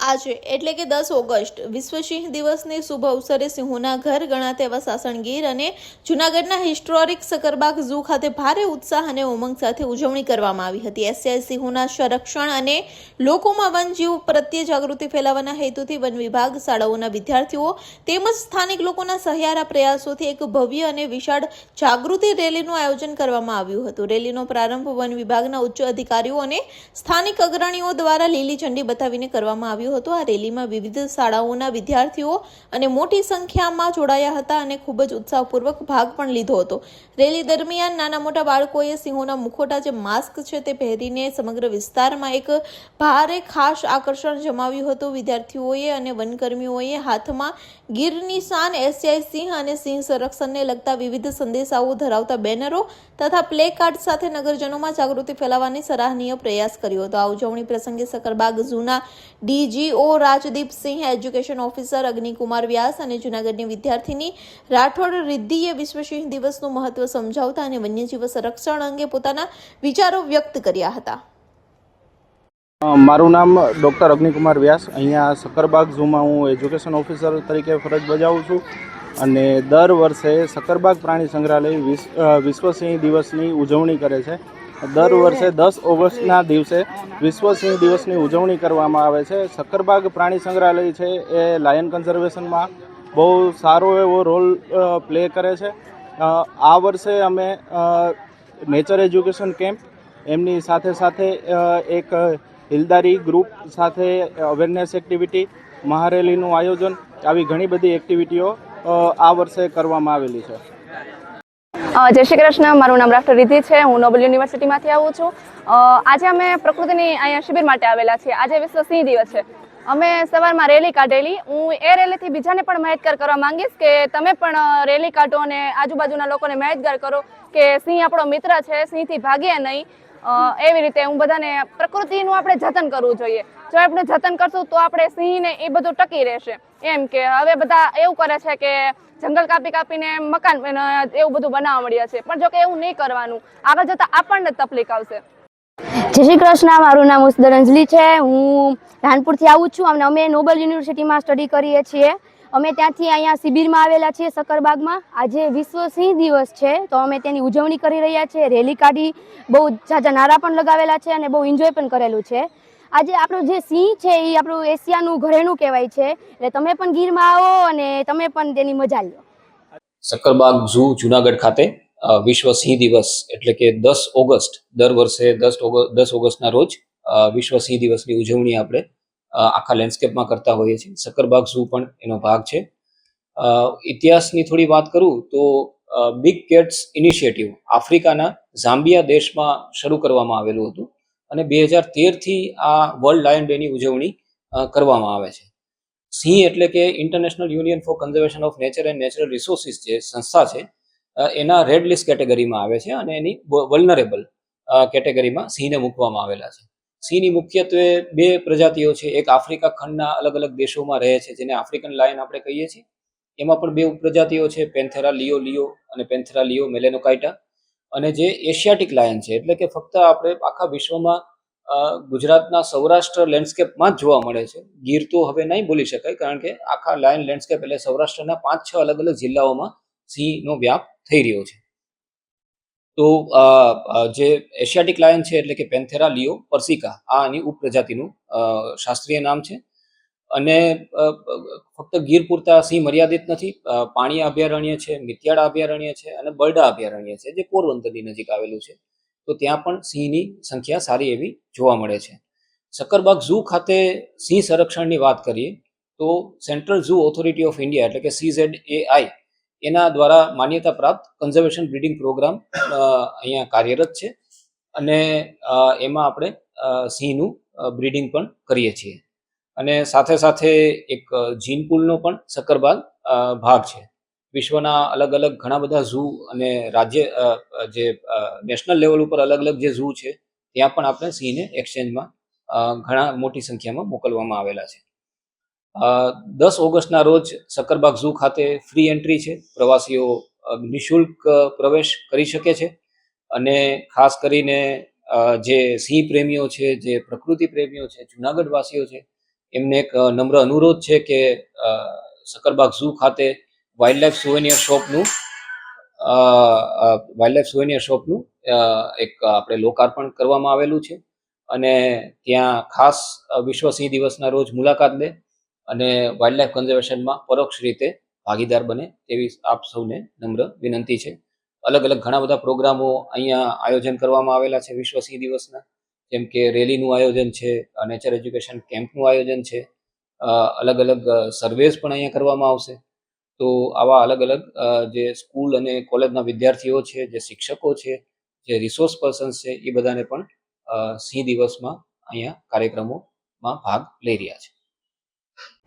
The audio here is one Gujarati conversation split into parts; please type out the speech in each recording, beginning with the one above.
આજે એટલે કે 10 ઓગસ્ટ વિશ્વ સિંહ દિવસની શુભ અવસરે સિંહોના ઘર ગણાતા એવા સાસણગીર અને જૂનાગઢના હિસ્ટોરિક સકરબાગ ઝૂ ખાતે ભારે ઉત્સાહ અને ઉમંગ સાથે ઉજવણી કરવામાં આવી હતી। એશિયાઈ સિંહોના સંરક્ષણ અને લોકોમાં વનજીવ પ્રત્યે જાગૃતિ ફેલાવવાના હેતુથી વન વિભાગ, શાળાઓના વિદ્યાર્થીઓ તેમજ સ્થાનિક લોકોના સહિયારા પ્રયાસોથી એક ભવ્ય અને વિશાળ જાગૃતિ રેલીનું આયોજન કરવામાં આવ્યું હતું। રેલીનો પ્રારંભ વન વિભાગના ઉચ્ચ અધિકારીઓ અને સ્થાનિક અગ્રણીઓ દ્વારા લીલી ઝંડી બતાવીને કરવામાં આવ્યું હતું। આ રેલીમાં વિવિધ શાળાઓના વિદ્યાર્થીઓ અને મોટી સંખ્યામાં જોડાયા હતા અને ખૂબ જ ઉત્સાહપૂર્વક ભાગ પણ લીધો હતો। રેલી દરમિયાન નાના મોટા બાળકોએ સિંહોના મુખોટા જે માસ્ક છે તે પહેરીને સમગ્ર વિસ્તારમાં એક ભારે ખાસ આકર્ષણ જમાવ્યું હતું। વિદ્યાર્થીઓએ અને વનકર્મીઓએ હાથમાં ગીરની શાન, એશિયાઈ સિંહ અને સિંહ સંરક્ષણને લગતા વિવિધ સંદેશાઓ ધરાવતા બેનરો તથા પ્લે કાર્ડ સાથે નગરજનોમાં જાગૃતિ ફેલાવવાની સરાહનીય પ્રયાસ કર્યો હતો। આ ઉજવણી પ્રસંગે Sakkarbaug ઝૂના DGO Rajdeepsinh, education officer અગ્નિકુમાર વ્યાસ અને જૂનાગઢની વિદ્યાર્થીની રાઠોડ રિદ્ધિએ વિશ્વ સિંહ દિવસનું મહત્વ સમજાવતા અને વન્યજીવ સંરક્ષણ અંગે પોતાના વિચારો વ્યક્ત કર્યા હતા। મારું નામ ડૉક્ટર અગ્નિકુમાર વ્યાસ, અહીંયા સકરબાગ ઝૂમાં હું એજ્યુકેશન ઓફિસર તરીકે ફરજ બજાવું છું અને દર વર્ષે સકરબાગ પ્રાણી સંગ્રહાલય વિશ્વ સિંહ દિવસની ઉજવણી કરે છે। દર વર્ષે 10 ઓગસ્ટના દિવસે વિશ્વ સિંહ દિવસની ઉજવણી કરવામાં આવે છે। સકરબાગ પ્રાણી સંગ્રહાલય છે એ લાયન કન્ઝર્વેશનમાં બહુ સારો એવો રોલ પ્લે કરે છે। આ વર્ષે અમે નેચર એજ્યુકેશન કેમ્પ, એમની સાથે સાથે એક હિલદારી ગ્રુપ સાથે અવેરનેસ એક્ટિવિટી, મહારેલીનું આયોજન, આવી ઘણી બધી એક્ટિવિટીઓ આ વર્ષે કરવામાં આવેલી છે। જય શ્રી કૃષ્ણ, મારું નામ રાઠોડ રિદ્ધિ છે, હું નોબેલ યુનિવર્સિટીમાંથી આવું છું। આજે અમે પ્રકૃતિની અહીંયા શિબિર માટે આવેલા છીએ। આજે વિશ્વ સિંહ દિવસ છે। અમે સવારમાં રેલી કાઢેલી। હું એ રેલીથી બીજાને પણ માહિતગાર કરવા માંગીશ કે તમે પણ રેલી કાઢો અને આજુબાજુના લોકોને માહિતગાર કરો કે સિંહ આપણો મિત્ર છે, સિંહથી ભાગીએ નહીં। એવી રીતે હું બધાને પ્રકૃતિનું આપણે જતન કરવું જોઈએ। જો આપણે જતન કરશું તો આપણે સિંહને એ બધું ટકી રહેશે। એમ કે હવે બધા એવું કરે છે કે જંગલ કાપી કાપીને મકાન એવું બધું બનાવવા મળ્યા છે, પણ જો કે એવું નહીં કરવાનું, આગળ જતા આપણને તકલીફ આવશે। જય શ્રી કૃષ્ણ, મારું નામ ઉસ્દર અંજલિ છે, હું રાણપુરથી આવું છું અને અમે નોબેલ યુનિવર્સિટીમાં સ્ટડી કરીએ છીએ। અમે ત્યાંથી અહીંયા શિબિરમાં આવેલા છીએ સકરબાગમાં। આજે વિશ્વ સિંહ દિવસ છે તો અમે તેની ઉજવણી કરી રહ્યા છીએ। રેલી કાઢી, બહુ ઝાઝા નારા પણ લગાવેલા છે અને બહુ એન્જોય પણ કરેલું છે। આજે આપણું જે સિંહ છે એ આપણું એશિયાનું ઘરેણું કહેવાય છે, એટલે તમે પણ ગીરમાં આવો અને તમે પણ તેની મજા લો। સકરબાગ ઝૂ જૂનાગઢ ખાતે વિશ્વ સિંહ દિવસ એટલે કે 10 ઓગસ્ટ, દર વર્ષે 10 ઓગસ્ટના રોજ વિશ્વ સિંહ દિવસની ઉજવણી આપણે આખા લેન્ડસ્કેપમાં કરતા હોઈએ છીએ। સકરબાગ ઝૂ પણ એનો ભાગ છે। ઇતિહાસની થોડી વાત કરું તો બિગ કેટ્સ ઇનિશિયેટિવ આફ્રિકાના ઝામ્બિયા દેશમાં શરૂ કરવામાં આવેલું હતું અને 2013થી આ વર્લ્ડ લાયન ડેની ઉજવણી કરવામાં આવે છે। સિંહ એટલે કે international union for conservation of nature and natural resources જે સંસ્થા છે એના રેડ લિસ્ટ કેટેગરીમાં આવે છે અને એની વલ્નરેબલ કેટેગરીમાં સિંહને મૂકવામાં આવેલા છે। સિંહની મુખ્યત્વે 2 પ્રજાતિઓ છે। એક આફ્રિકા ખંડના અલગ અલગ દેશોમાં રહે છે, જેને આફ્રિકન લાયન આપણે કહીએ છીએ। એમાં પણ 2 પ્રજાતિઓ છે, પેન્થેરા લિયો અને પેન્થેરા લિયો મેલેનોકાઇટા। અને જે એશિયાટિક લાયન છે એટલે કે ફક્ત આપણે આખા વિશ્વમાં ગુજરાતના સૌરાષ્ટ્ર લેન્ડસ્કેપમાં જ જોવા મળે છે। ગીર તો હવે નહીં બોલી શકાય, કારણ કે આખા લાયન લેન્ડસ્કેપ એટલે સૌરાષ્ટ્રના 5-6 અલગ અલગ જિલ્લાઓમાં સિંહનો વ્યાપ થઈ રહ્યો છે। તો જે એશિયાટિક લાયન છે એટલે કે પેન્થેરા લિયો પર્સિકા, આ એની ઉપપ્રજાતિનું શાસ્ત્રીય નામ છે। અને ફક્ત ગીર પૂરતા સિંહ મર્યાદિત નથી, પાણી અભયારણ્ય છે, મિતિયાળા અભયારણ્ય છે અને બરડા અભયારણ્ય છે, જે પોરબંદરની નજીક આવેલું છે। તો ત્યાં પણ સિંહની સંખ્યા સારી એવી જોવા મળે છે। સકરબાગ ઝૂ ખાતે સિંહ સંરક્ષણની વાત કરીએ તો central zoo authority of India એટલે કે CZAI એના દ્વારા માન્યતા પ્રાપ્ત કન્ઝર્વેશન બ્રીડિંગ પ્રોગ્રામ અહીંયા કાર્યરત છે અને એમાં આપણે સિંહનું બ્રીડિંગ પણ કરીએ છીએ। અને સાથે સાથે એક જીન પૂલનો પણ સકરબાગ ભાગ છે। વિશ્વના અલગ અલગ ઘણા બધા ઝૂ અને રાજ્ય જે નેશનલ લેવલ ઉપર અલગ અલગ જે ઝૂ છે ત્યાં પણ આપણે સિંહને એક્સચેન્જમાં ઘણા મોટી સંખ્યામાં મોકલવામાં આવેલા છે। 10 ઓગસ્ટના રોજ સકરબાગ ઝૂ ખાતે ફ્રી એન્ટ્રી છે, પ્રવાસીઓ નિઃશુલ્ક પ્રવેશ કરી શકે છે અને ખાસ કરીને જે સિંહ પ્રેમીઓ છે, જે પ્રકૃતિ પ્રેમીઓ છે, જૂનાગઢ વાસીઓ છે, એમને એક નમ્ર અનુરોધ છે કે સક્કરબાગ ઝૂ ખાતે વાઇલ્ડલાઇફ સુવેનિયર શોપનું એક આપણે લોકાર્પણ કરવામાં આવેલું છે અને ત્યાં ખાસ વિશ્વ સિંહ દિવસના રોજ મુલાકાત લે અને વાઇલ્ડલાઇફ કન્ઝર્વેશનમાં પરોક્ષ રીતે ભાગીદાર બને તેવી આપ સૌને નમ્ર વિનંતી છે. અલગ અલગ ઘણા બધા પ્રોગ્રામો અહીંયા આયોજન કરવામાં આવેલા છે વિશ્વ સિંહ દિવસના, જેમ કે રેલીનું આયોજન છે, નેચર એજ્યુકેશન કેમ્પનું આયોજન છે, અલગ અલગ સર્વેસ પણ અહીંયા કરવામાં આવશે. તો આવા અલગ અલગ જે સ્કૂલ અને કોલેજના વિદ્યાર્થીઓ છે, જે શિક્ષકો છે, જે રિસોર્સ પર્સન્સ છે, એ બધાને પણ સિંહ દિવસમાં અહીંયા કાર્યક્રમોમાં ભાગ લઈ રહ્યા છે.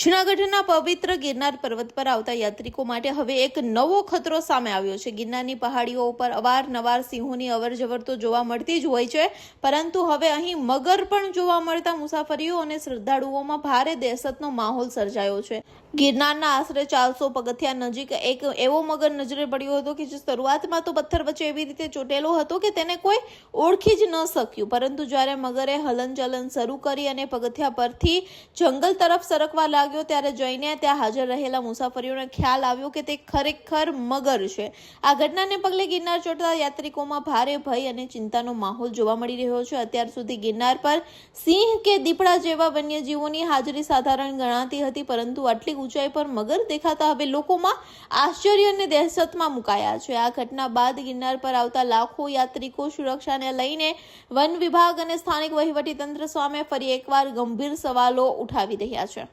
જૂનાગઢના પવિત્ર ગિરનાર પર્વત પર આવતા યાત્રિકો માટે હવે એક નવો ખતરો સામે આવ્યો છે. ગિરનારની પહાડીઓ ઉપર અવારનવાર સિંહોની અવરજવર તો જોવા મળતી જ હોય છે, પરંતુ હવે અહીં મગર પણ જોવા મળતા મુસાફરીઓ અને શ્રદ્ધાળુઓમાં ભારે દહેશતનો માહોલ સર્જાયો છે. ગિરનારના આશરે 400 પગથિયા નજીક એક એવો મગર નજરે પડ્યો હતો કે જે શરૂઆતમાં તો પથ્થર વચ્ચે એવી રીતે ચોટેલો હતો કે તેને કોઈ ઓળખી જ ન શક્યું, પરંતુ જ્યારે મગરે હલનચલન શરૂ કરી અને પગથિયા પરથી જંગલ તરફ સરકવા લાગ્યો ત્યારે જઈને ત્યાં હાજર રહેલા મુસાફરીઓને ખ્યાલ આવ્યો કે તે ખરેખર મગર છે. આ ઘટનાને પગલે ગિરનાર ચડતા યાત્રિકોમાં ભારે ભય અને ચિંતાનો માહોલ જોવા મળી રહ્યો છે. અત્યાર સુધી ગિરનાર પર સિંહ કે દીપડા જેવા વન્યજીવોની હાજરી સાધારણ ગણાતી હતી, પરંતુ આટલી ઊંચાઈ પર મગર દેખાતા હવે લોકોમાં આશ્ચર્ય અને દહેશતમાં મુકાયા છે. આ ઘટના બાદ ગિરનાર પર આવતા લાખો યાત્રિકો સુરક્ષાને લઈને વન વિભાગ અને સ્થાનિક વહીવટીતંત્ર સામે ફરી એકવાર ગંભીર સવાલો ઉઠાવી રહ્યા છે.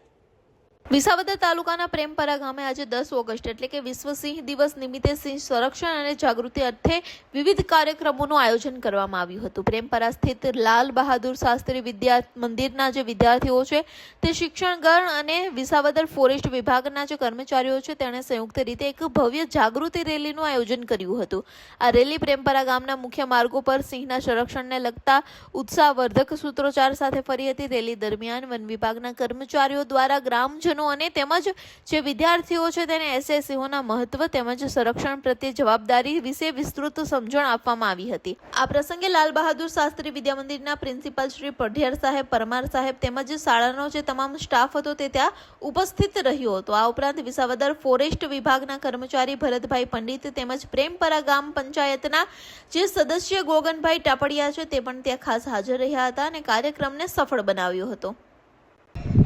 વિસાવદર તાલુકાના પ્રેમપરા ગામે આજે 10 ઓગસ્ટ એટલે કે વિશ્વ સિંહ દિવસ નિમિત્તે સિંહ સંરક્ષણ અને જાગૃતિ અર્થે વિવિધ કાર્યક્રમોનું આયોજન કરવામાં આવ્યું હતું. પ્રેમપરા સ્થિત લાલ બહાદુર શાસ્ત્રી વિદ્યા મંદિરના જે વિદ્યાર્થીઓ છે તે શિક્ષણગણ અને વિસાવદર ફોરેસ્ટ વિભાગના જે કર્મચારીઓ છે તેણે સંયુક્ત રીતે એક ભવ્ય જાગૃતિ રેલીનું આયોજન કર્યું હતું. આ રેલી પ્રેમપરા ગામના મુખ્ય માર્ગો પર સિંહના સંરક્ષણને લગતા ઉત્સાહવર્ધક સૂત્રોચ્ચાર સાથે ફરી હતી. રેલી દરમિયાન વન વિભાગના કર્મચારીઓ દ્વારા ગ્રામજનો અને તેમજ જે વિદ્યાર્થીઓ છે તેને સિંહોના મહત્વ તેમજ સંરક્ષણ પ્રત્યે જવાબદારી વિશે વિસ્તૃત સમજણ આપવામાં આવી હતી. આ પ્રસંગે લાલ બહાદુર શાસ્ત્રી વિદ્યા મંદિરના પ્રિન્સિપાલ શ્રી પઢિયાર સાહેબ, પરમાર સાહેબ તેમજ શાળાનો જે તમામ સ્ટાફ હતો તે ત્યાં ઉપસ્થિત રહ્યો હતો. આ ઉપરાંત વિસાવદર ફોરેસ્ટ વિભાગના કર્મચારી ભરતભાઈ પંડિત તેમજ પ્રેમપરા ગામ પંચાયતના જે સદસ્ય ગોગનભાઈ ટાપડિયા છે તે પણ ત્યાં ખાસ હાજર રહ્યા હતા અને કાર્યક્રમને સફળ બનાવ્યો હતો.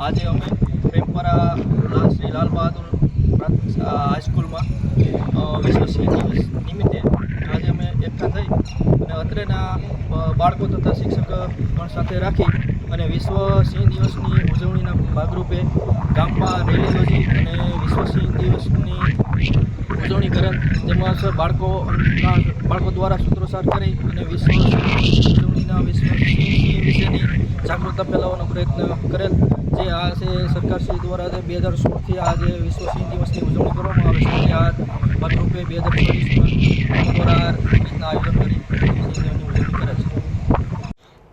આજે અમે પ્રેમપરા શ્રી લાલ બહાદુર હાઈસ્કૂલમાં વિશ્વ સિંહ દિવસ નિમિત્તે આજે અમે એકઠા થઈ અને અત્રેના બાળકો તથા શિક્ષક પણ સાથે રાખી અને વિશ્વ સિંહ દિવસની ઉજવણીના ભાગરૂપે ગામમાં રેલી યોજી અને વિશ્વ સિંહ દિવસની ઉજવણી કરેલ. તેમાં બાળકો દ્વારા સૂત્રોચ્ચાર કરી અને વિશ્વ ઉજવણીના વિશ્વ સિંહ વિશેની જાગૃતતા ફેલાવવાનો પ્રયત્ન કરેલ. જે આ છે સરકારશ્રી દ્વારા 2016થી આજે વિશ્વ સિંહ દિવસની ઉજવણી કરવામાં આવે છે. આ ભાગરૂપે 2024માં દ્વારા રીતના આયોજન કરી સિંહ દિવસની ઉજવણી કરે છે.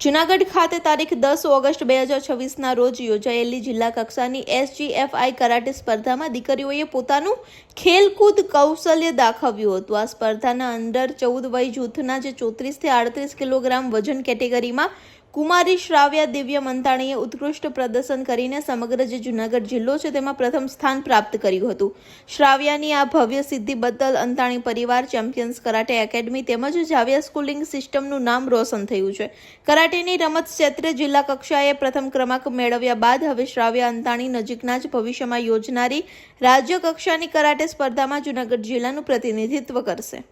જૂનાગઢ ખાતે તારીખ 10 ઓગસ્ટ 2026ના રોજ યોજાયેલી જિલ્લા કક્ષાની SGFI કરાટે સ્પર્ધામાં દીકરીઓએ પોતાનું ખેલકૂદ કૌશલ્ય દાખવ્યું હતું. આ સ્પર્ધાના અંડર 14 વય જૂથના જે 34 થી 38 કિલોગ્રામ વજન કેટેગરીમાં કુમારી શ્રાવ્યા દિવ્ય મંતાણીએ ઉત્કૃષ્ટ પ્રદર્શન કરીને સમગ્ર જે જૂનાગઢ જિલ્લો છે તેમાં પ્રથમ સ્થાન પ્રાપ્ત કર્યું હતું. શ્રાવ્યાની આ ભવ્ય સિદ્ધિ બદલ અંતાણી પરિવાર, ચેમ્પિયન્સ કરાટે એકેડમી તેમજ જાવિયા સ્કૂલિંગ સિસ્ટમનું નામ રોશન થયું છે. કરાટેની રમત ક્ષેત્રે જિલ્લા કક્ષાએ પ્રથમ ક્રમાંક મેળવ્યા બાદ હવે શ્રાવ્યા અંતાણી નજીકના જ ભવિષ્યમાં યોજનારી રાજ્ય કક્ષાની કરાટે સ્પર્ધામાં જૂનાગઢ જિલ્લાનું પ્રતિનિધિત્વ કરશે.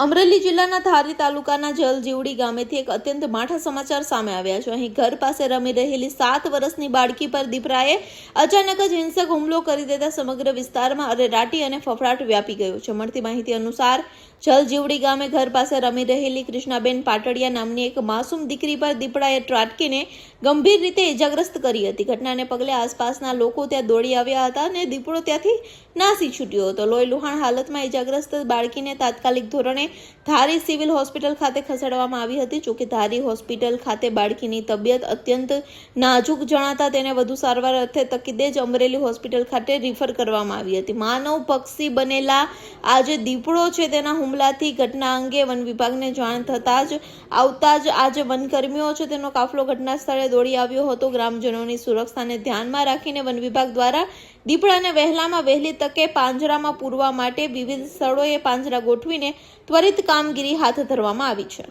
અમરેલી જિલ્લાના ધારી તાલુકાના જલજીવડી ગામેથી એક અત્યંત માઠા સમાચાર સામે આવ્યા છે. અહીં ઘર પાસે રમી રહેલી 7 વર્ષની બાળકી પર દીપડાએ અચાનક જ હિંસક હુમલો કરી દેતા સમગ્ર વિસ્તારમાં અરેરાટી અને ફફડાટ વ્યાપી ગયો છે. મળતી માહિતી અનુસાર જલજીવડી ગામે ઘર પાસે રમી રહેલી કૃષ્ણાબેન પાટડિયા નામની એક માસૂમ દીકરી પર દીપડાએ ત્રાટકીને ગંભીર રીતે ઇજાગ્રસ્ત કરી હતી. ઘટનાને પગલે આસપાસના લોકો ત્યાં દોડી આવ્યા હતા અને દીપડો ત્યાંથી નાસી છૂટ્યો હતો. લોહી લુહાણ હાલતમાં ઇજાગ્રસ્ત બાળકીને તાત્કાલિક ધોરણે ધારી સિવિલ હોસ્પિટલ ખાતે ખસેડવામાં આવી હતી. જોકે ધારી હોસ્પિટલ ખાતે બાળકીની તબિયત અત્યંત નાજુક જણાતા તેને વધુ સારવાર અર્થે તકીદે જ અમરેલી હોસ્પિટલ ખાતે રિફર કરવામાં આવી હતી. માનવ પક્ષી બનેલા આ જે દીપડો છે તેના મામલાથી ઘટના અંગે વન વિભાગને જાણ થતાં જ આ જે વનકર્મીઓ છે તેનો કાફલો ઘટના સ્થળે દોડી આવ્યો હતો. ગ્રામજનોની સુરક્ષાને ધ્યાનમાં રાખીને વન વિભાગ દ્વારા દીપડાને વહેલામાં વહેલી તકે પાંજરામાં પૂરવા માટે વિવિધ સ્થળોએ પાંજરા ગોઠવીને ત્વરિત કામગીરી હાથ ધરવામાં આવી છે.